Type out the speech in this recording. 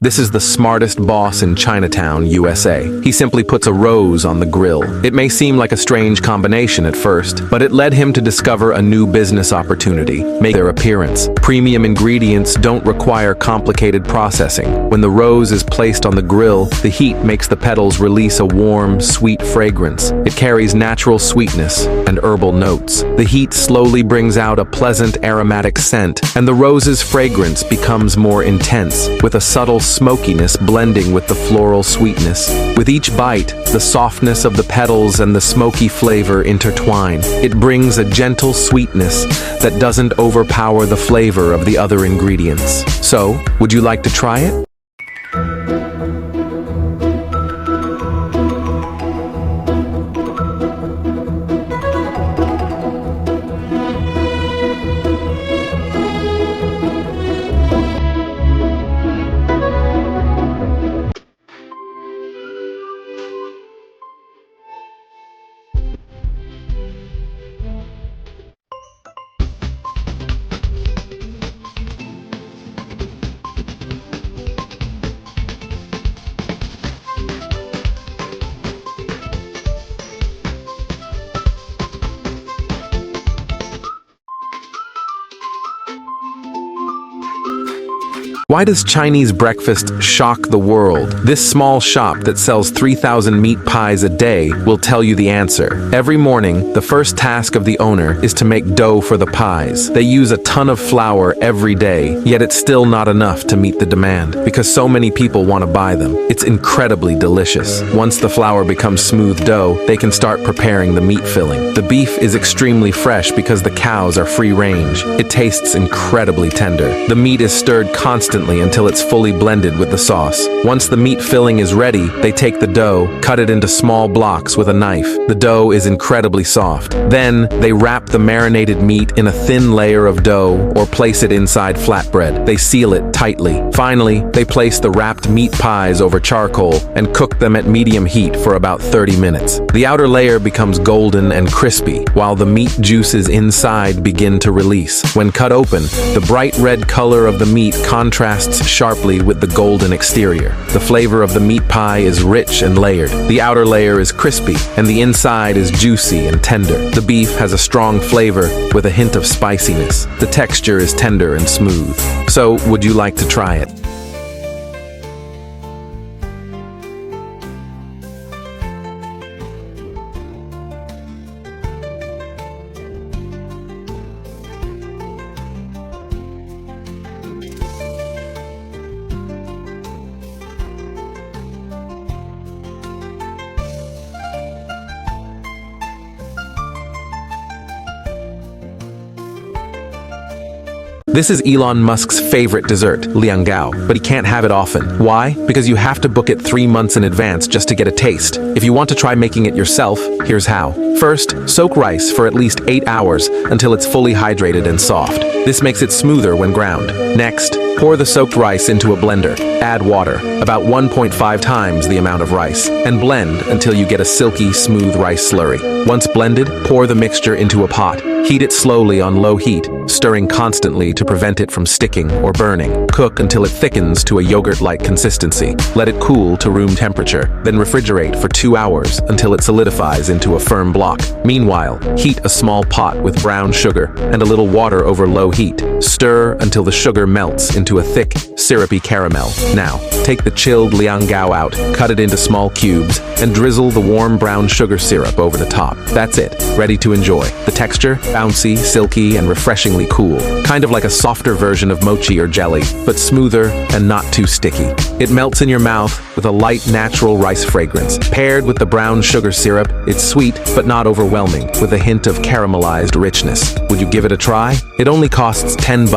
This is the smartest boss in Chinatown, USA. He simply puts a rose on the grill. It may seem like a strange combination at first, but it led him to discover a new business opportunity, make their appearance. Premium ingredients don't require complicated processing. When the rose is placed on the grill, the heat makes the petals release a warm, sweet fragrance. It carries natural sweetness and herbal notes. The heat slowly brings out a pleasant aromatic scent, and the rose's fragrance becomes more intense, with a subtle smokiness blending with the floral sweetness. With each bite, the softness of the petals and the smoky flavor intertwine. It brings a gentle sweetness that doesn't overpower the flavor of the other ingredients. So, would you like to try it? Why does Chinese breakfast shock the world? This small shop that sells 3,000 meat pies a day will tell you the answer. Every morning, the first task of the owner is to make dough for the pies. They use a ton of flour every day, yet it's still not enough to meet the demand, because so many people want to buy them. It's incredibly delicious. Once the flour becomes smooth dough, they can start preparing the meat filling. The beef is extremely fresh because the cows are free range. It tastes incredibly tender. The meat is stirred constantly until it's fully blended with the sauce. Once the meat filling is ready, they take the dough, cut it into small blocks with a knife. The dough is incredibly soft. Then, they wrap the marinated meat in a thin layer of dough or place it inside flatbread. They seal it tightly. Finally, they place the wrapped meat pies over charcoal and cook them at medium heat for about 30 minutes. The outer layer becomes golden and crispy, while the meat juices inside begin to release. When cut open, the bright red color of the meat contrasts sharply with the golden exterior. The flavor of the meat pie is rich and layered. The outer layer is crispy, and the inside is juicy and tender. The beef has a strong flavor with a hint of spiciness. The texture is tender and smooth. So, would you like to try it? This is Elon Musk's favorite dessert, liangao, but he can't have it often. Why? Because you have to book it 3 months in advance just to get a taste. If you want to try making it yourself, here's how. First, soak rice for at least 8 hours until it's fully hydrated and soft. This makes it smoother when ground. Next, pour the soaked rice into a blender. Add water, about 1.5 times the amount of rice, and blend until you get a silky, smooth rice slurry. Once blended, pour the mixture into a pot. Heat it slowly on low heat, stirring constantly to prevent it from sticking or burning. Cook until it thickens to a yogurt-like consistency. Let it cool to room temperature, then refrigerate for 2 hours until it solidifies into a firm block. Meanwhile, heat a small pot with brown sugar and a little water over low heat. Stir until the sugar melts into a thick, syrupy caramel. Now, take the chilled liangao out, cut it into small cubes, and drizzle the warm brown sugar syrup over the top. That's it, ready to enjoy. The texture, bouncy, silky, and refreshingly cool. Kind of like a softer version of mochi or jelly, but smoother and not too sticky. It melts in your mouth with a light, natural rice fragrance. Paired with the brown sugar syrup, it's sweet but not overwhelming, with a hint of caramelized richness. Would you give it a try? It only costs $10.